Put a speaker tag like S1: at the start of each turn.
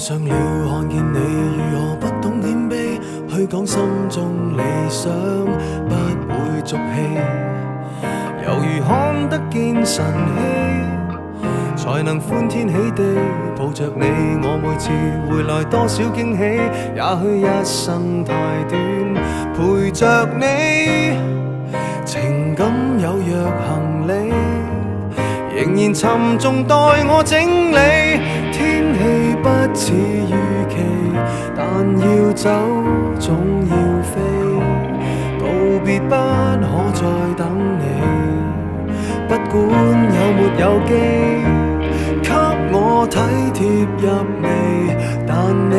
S1: 上了看見你如何不懂謙卑，去講心中理想不會俗氣，猶如看得見晨曦，才能歡天喜地抱着你。我每次回來多少驚喜，也許一生太短，陪着你，情感有若行李，仍然沉重待我整理。天氣不似預期，但要走總要飛，道別不可再等你，不管有沒有機，給我體貼入微，但你